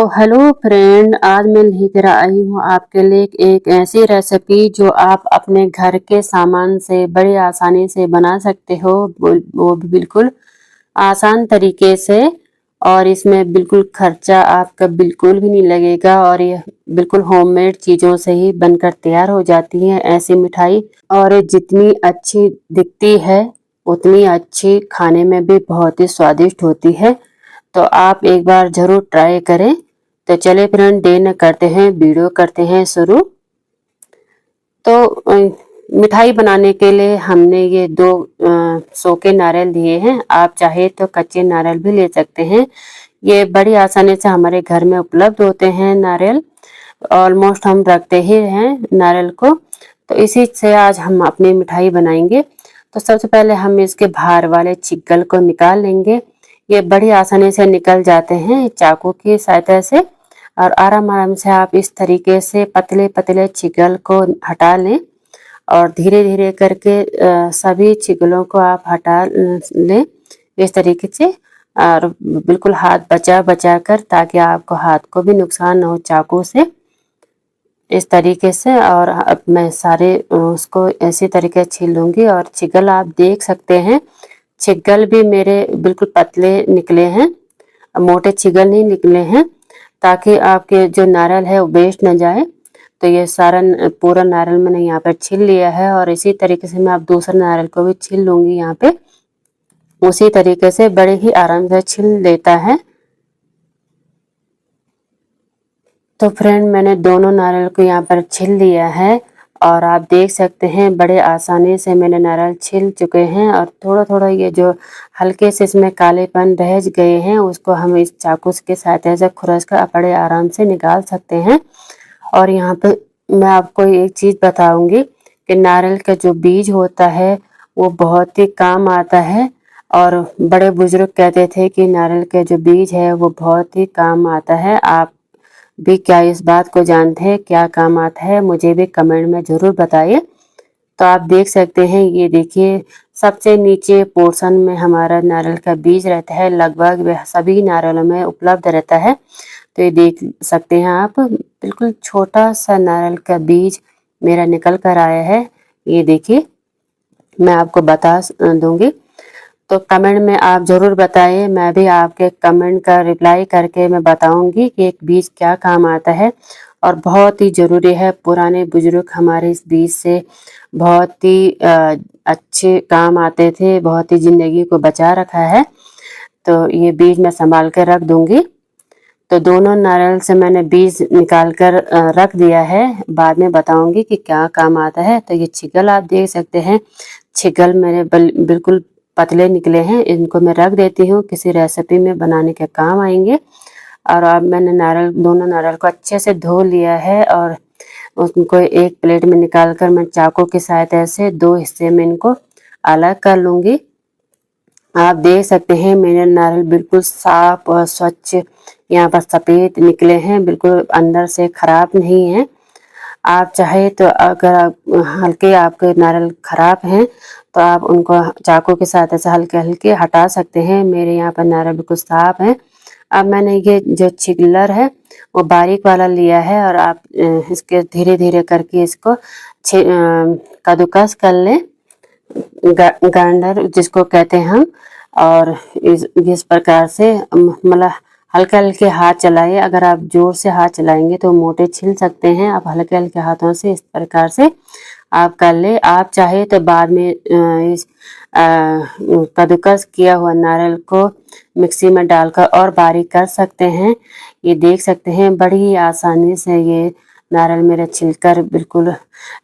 Hello friend, आज मैं लेकर आई हूँ आपके लिए एक ऐसी रेसिपी जो आप अपने घर के सामान से बड़ी आसानी से बना सकते हो। वो भी बिल्कुल आसान तरीके से। और इसमें बिल्कुल खर्चा आपका बिल्कुल भी नहीं लगेगा और ये बिल्कुल होममेड चीज़ों से ही बनकर तैयार हो जाती है ऐसी मिठाई। और ये जितनी अच्छी दिखती है उतनी अच्छी खाने में भी बहुत ही स्वादिष्ट होती है। तो आप एक बार ज़रूर ट्राई करें। तो चलिए फ्रेंड, देर न करते हैं, वीडियो करते हैं शुरू। तो मिठाई बनाने के लिए हमने ये दो सूखे नारियल लिए हैं। आप चाहे तो कच्चे नारियल भी ले सकते हैं। ये बड़ी आसानी से हमारे घर में उपलब्ध होते हैं नारियल। ऑलमोस्ट हम रखते ही हैं नारियल को। तो इसी से आज हम अपनी मिठाई बनाएंगे। तो सबसे पहले हम इसके बाहर वाले छिक्कल को निकाल लेंगे। ये बड़ी आसानी से निकल जाते हैं चाकू की सहायता से। और आराम आराम से आप इस तरीके से पतले पतले छिकल को हटा लें और धीरे धीरे करके सभी छिकलों को आप हटा लें इस तरीके से। और बिल्कुल हाथ बचा बचा कर, ताकि आपको हाथ को भी नुकसान न हो चाकू से, इस तरीके से। और अब मैं सारे उसको इसी तरीके छील लूँगी। और छिकल आप देख सकते हैं, छिकल भी मेरे बिल्कुल पतले निकले हैं, मोटे छिकल नहीं निकले हैं, ताकि आपके जो नारियल है वो वेस्ट न जाए। तो ये सारा पूरा नारियल मैंने यहाँ पर छील लिया है। और इसी तरीके से मैं अब दूसरा नारियल को भी छील लूँगी। यहाँ पे उसी तरीके से बड़े ही आराम से छील लेता है। तो फ्रेंड, मैंने दोनों नारियल को यहाँ पर छील लिया है और आप देख सकते हैं बड़े आसानी से मैंने नारियल छील चुके हैं। और थोड़ा थोड़ा ये जो हल्के से इसमें कालेपन रह गए हैं उसको हम इस चाकू के सहायता से खुरच कर बड़े आराम से निकाल सकते हैं। और यहाँ पे मैं आपको एक चीज़ बताऊंगी कि नारियल का जो बीज होता है वो बहुत ही काम आता है। और बड़े बुजुर्ग कहते थे कि नारियल का जो बीज है वो बहुत ही काम आता है। आप भी क्या इस बात को जानते हैं, क्या काम आता है? मुझे भी कमेंट में ज़रूर बताइए। तो आप देख सकते हैं, ये देखिए सबसे नीचे पोर्शन में हमारा नारियल का बीज रहता है। लगभग वह सभी नारियलों में उपलब्ध रहता है। तो ये देख सकते हैं आप, बिल्कुल छोटा सा नारियल का बीज मेरा निकल कर आया है। ये देखिए, मैं आपको बता दूंगी। तो कमेंट में आप ज़रूर बताइए, मैं भी आपके कमेंट का रिप्लाई करके मैं बताऊंगी कि एक बीज क्या काम आता है। और बहुत ही ज़रूरी है, पुराने बुजुर्ग हमारे इस बीज से बहुत ही अच्छे काम आते थे, बहुत ही ज़िंदगी को बचा रखा है। तो ये बीज मैं संभाल कर रख दूंगी। तो दोनों नारियल से मैंने बीज निकाल कर रख दिया है, बाद में बताऊंगी कि क्या काम आता है। तो ये छिकल आप देख सकते हैं, छिकल मेरे बिल्कुल पतले निकले हैं। इनको मैं रख देती हूँ, किसी रेसिपी में बनाने के काम आएंगे। और अब मैंने दोनों नारियल को अच्छे से धो लिया है और उनको एक प्लेट में निकाल कर मैं चाकू की सहायता से दो हिस्से में इनको अलग कर लूँगी। आप देख सकते हैं मेरे नारियल बिल्कुल साफ और स्वच्छ यहाँ पर सफ़ेद निकले हैं, बिल्कुल अंदर से खराब नहीं है। आप चाहे तो अगर हल्के आपके नारियल खराब हैं तो आप उनको चाकू के साथ ऐसे हल्के हल्के हटा सकते हैं। मेरे यहाँ पर नारियल बिल्कुल साफ है। अब मैंने ये जो छिकलर है वो बारीक वाला लिया है और आप इसके धीरे धीरे करके इसको कद्दूकस कर लें, ग्राइंडर जिसको कहते हैं हम। और इस प्रकार से मतलब हल्के हल्के हाथ चलाइए। अगर आप जोर से हाथ चलाएंगे तो मोटे छिल सकते हैं। आप हल्के हल्के हाथों से इस प्रकार से आप कर ले। आप चाहे तो बाद में इस कद्दूकस किया हुआ नारियल को मिक्सी में डालकर और बारीक कर सकते हैं। ये देख सकते हैं बड़ी आसानी से ये नारियल मेरा छिलकर बिल्कुल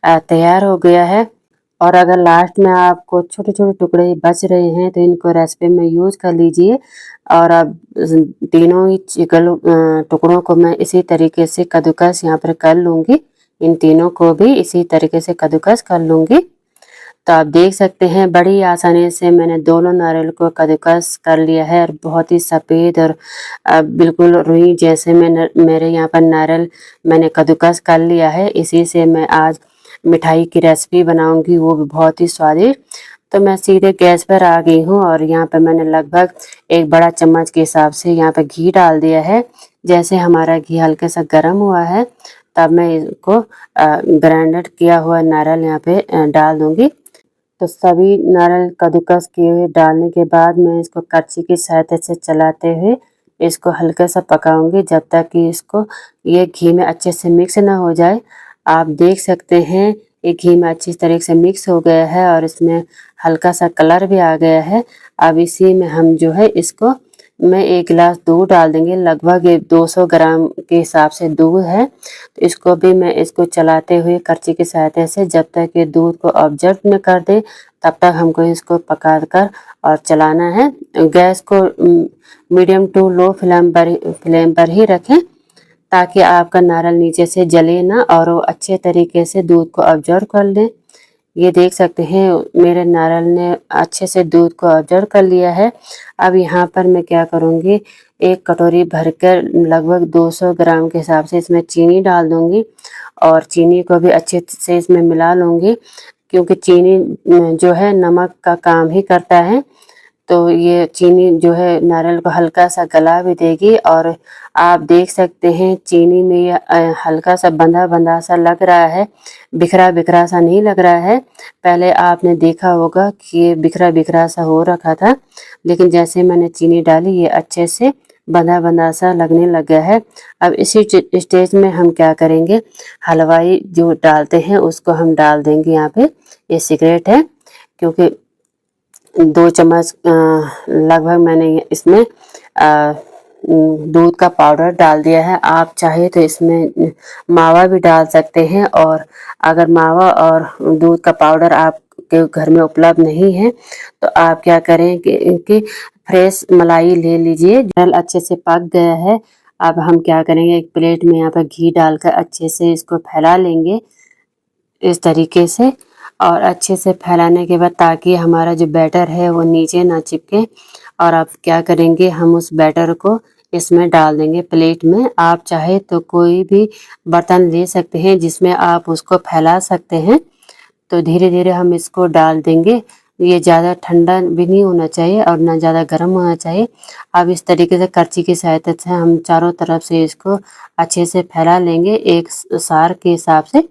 तैयार हो गया है। और अगर लास्ट में आपको छोटे छोटे टुकड़े बच रहे हैं तो इनको रेसिपी में यूज कर लीजिए। और अब तीनों ही टुकड़ों को मैं इसी तरीके से कद्दूकस यहाँ पर कर लूँगी। इन तीनों को भी इसी तरीके से कद्दूकस कर लूँगी। तो आप देख सकते हैं बड़ी आसानी से मैंने दोनों नारियल को कद्दूकस कर लिया है। और बहुत ही सफ़ेद और बिल्कुल रुई जैसे मेरे यहाँ पर नारियल मैंने कद्दूकस कर लिया है। इसी से मैं आज मिठाई की रेसिपी बनाऊंगी, वो भी बहुत ही स्वादिष्ट। तो मैं सीधे गैस पर आ गई हूँ और यहाँ पर मैंने लगभग एक बड़ा चम्मच के हिसाब से यहाँ पर घी डाल दिया है। जैसे हमारा घी हल्का सा गर्म हुआ है तब मैं इसको ग्राइंडेड किया हुआ नारियल यहाँ पे डाल दूंगी। तो सभी नारियल कद्दूकस किए हुए डालने के बाद मैं इसको कच्ची की सहायता से चलाते हुए इसको हल्का सा पकाऊंगी जब तक कि इसको ये घी में अच्छे से मिक्स ना हो जाए। आप देख सकते हैं ये घी में अच्छी तरह से मिक्स हो गया है और इसमें हल्का सा कलर भी आ गया है। अब इसी में हम जो है इसको मैं 1 गिलास दूध डाल देंगे, लगभग ये 200 ग्राम के हिसाब से दूध है। तो इसको भी मैं इसको चलाते हुए करछी की सहायता से जब तक ये दूध को ऑब्जर्व न कर दे तब तक हमको इसको पका कर और चलाना है। गैस को मीडियम टू लो फ्लेम पर ही रखें ताकि आपका नारियल नीचे से जले ना और वो अच्छे तरीके से दूध को ऑब्जर्व कर ले। ये देख सकते हैं मेरे नारियल ने अच्छे से दूध को ऑब्जर्व कर लिया है। अब यहाँ पर मैं क्या करूँगी, 1 कटोरी भरकर लगभग 200 ग्राम के हिसाब से इसमें चीनी डाल दूँगी और चीनी को भी अच्छे से इसमें मिला लूँगी क्योंकि चीनी जो है नमक का काम ही करता है। तो ये चीनी जो है नारियल को हल्का सा गला भी देगी और आप देख सकते हैं चीनी में ये हल्का सा बंधा सा लग रहा है, बिखरा सा नहीं लग रहा है। पहले आपने देखा होगा कि ये बिखरा सा हो रखा था, लेकिन जैसे मैंने चीनी डाली ये अच्छे से बंधा सा लगने लग गया है। अब इसी स्टेज में हम क्या करेंगे, हलवाई जो डालते हैं उसको हम डाल देंगे यहाँ पे। ये सीक्रेट है क्योंकि 2 चम्मच लगभग मैंने इसमें दूध का पाउडर डाल दिया है। आप चाहे तो इसमें मावा भी डाल सकते हैं और अगर मावा और दूध का पाउडर आपके घर में उपलब्ध नहीं है तो आप क्या करें कि फ्रेश मलाई ले लीजिए। जल अच्छे से पक गया है। अब हम क्या करेंगे, एक प्लेट में यहाँ पर घी डालकर अच्छे से इसको फैला लेंगे इस तरीके से और अच्छे से फैलाने के बाद ताकि हमारा जो बैटर है वो नीचे ना चिपके। और अब क्या करेंगे, हम उस बैटर को इसमें डाल देंगे प्लेट में। आप चाहे तो कोई भी बर्तन ले सकते हैं जिसमें आप उसको फैला सकते हैं। तो धीरे धीरे हम इसको डाल देंगे। ये ज़्यादा ठंडा भी नहीं होना चाहिए और ना ज़्यादा गर्म होना चाहिए। अब इस तरीके से करछी की सहायता से हम चारों तरफ से इसको अच्छे से फैला लेंगे एक सार के हिसाब से।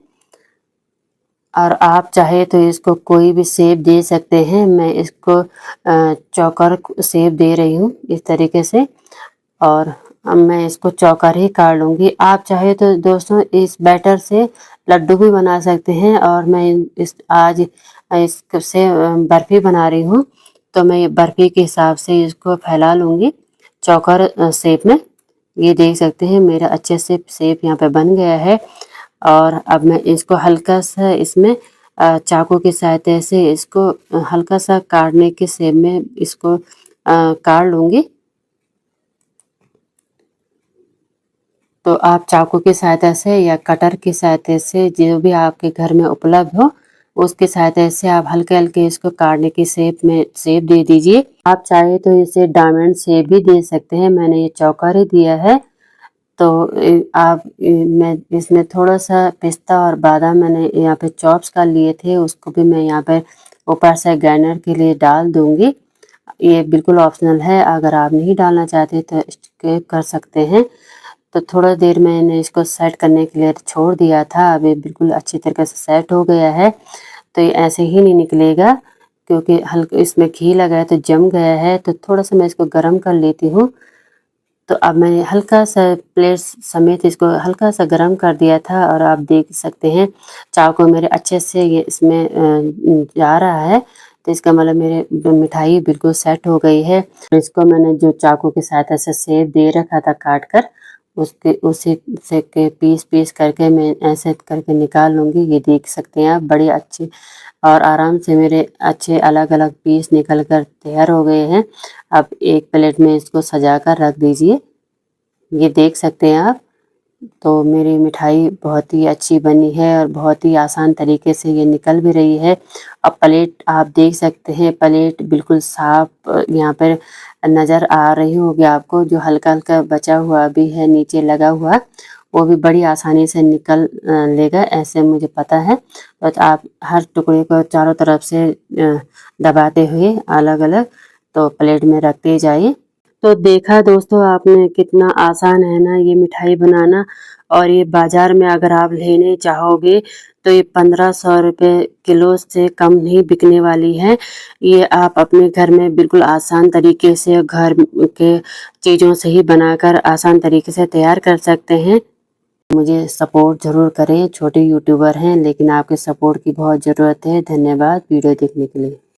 और आप चाहे तो इसको कोई भी शेप दे सकते हैं। मैं इसको चौकर शेप दे रही हूँ इस तरीके से और अब मैं इसको चौकर ही काट लूँगी। आप चाहे तो दोस्तों इस बैटर से लड्डू भी बना सकते हैं और मैं आज इससे बर्फ़ी बना रही हूँ। तो मैं ये बर्फ़ी के हिसाब से इसको फैला लूँगी चौकर शेप में। ये देख सकते हैं मेरा अच्छे से शेप यहाँ पे बन गया है। और अब मैं इसको हल्का सा इसमें चाकू की सहायता से इसको हल्का सा काटने के शेप में इसको काट लूँगी। तो आप चाकू की सहायता से या कटर की सहायता से जो भी आपके घर में उपलब्ध हो उसकी सहायता से आप हल्के-हल्के इसको काटने की शेप दे दीजिए। आप चाहे तो इसे डायमंड शेप भी दे सकते हैं। मैंने ये चौकर ही दिया है। तो मैं इसमें थोड़ा-सा पिस्ता और बादाम मैंने यहाँ पे चॉप्स कर लिए थे, उसको भी मैं यहाँ पे ऊपर से गार्नियर के लिए डाल दूँगी। ये बिल्कुल ऑप्शनल है, अगर आप नहीं डालना चाहते तो स्किप कर सकते हैं। तो थोड़ा देर मैंने इसको सेट करने के लिए छोड़ दिया था। अब ये बिल्कुल अच्छी तरीके से सेट हो गया है। तो ये ऐसे ही नहीं निकलेगा क्योंकि हल्का इसमें घी लगा है तो जम गया है। तो थोड़ा-सा मैं इसको गरम कर लेती हूँ। तो अब मैंने हल्का सा प्लेट समेत इसको हल्का सा गरम कर दिया था और आप देख सकते हैं चाकू मेरे अच्छे से ये इसमें जा रहा है। तो इसका मतलब मेरे मिठाई बिल्कुल सेट हो गई है। इसको मैंने जो चाकू की सहायता से शेप दे रखा था काट कर उसी से के पीस करके मैं ऐसे करके निकाल लूँगी। ये देख सकते हैं आप बड़ी अच्छी और आराम से मेरे अच्छे अलग-अलग पीस निकल कर तैयार हो गए हैं। अब एक प्लेट में इसको सजा कर रख दीजिए। ये देख सकते हैं आप। तो मेरी मिठाई बहुत ही अच्छी बनी है और बहुत ही आसान तरीके से ये निकल भी रही है। अब प्लेट आप देख सकते हैं, प्लेट बिल्कुल साफ यहाँ पर नज़र आ रही होगी आपको। जो हल्का-हल्का बचा हुआ भी है नीचे लगा हुआ, वो भी बड़ी आसानी से निकल लेगा ऐसे मुझे पता है। तो आप हर टुकड़े को चारों तरफ से दबाते हुए अलग-अलग तो प्लेट में रखते जाइए। तो देखा दोस्तों आपने कितना आसान है ना ये मिठाई बनाना और ये बाज़ार में अगर आप लेने चाहोगे तो ये 1500 रुपए किलो से कम नहीं बिकने वाली है। ये आप अपने घर में बिल्कुल आसान तरीके से घर के चीज़ों से ही बनाकर आसान तरीके से तैयार कर सकते हैं। मुझे सपोर्ट ज़रूर करें, छोटे यूट्यूबर हैं लेकिन आपके सपोर्ट की बहुत ज़रूरत है। धन्यवाद वीडियो देखने के लिए।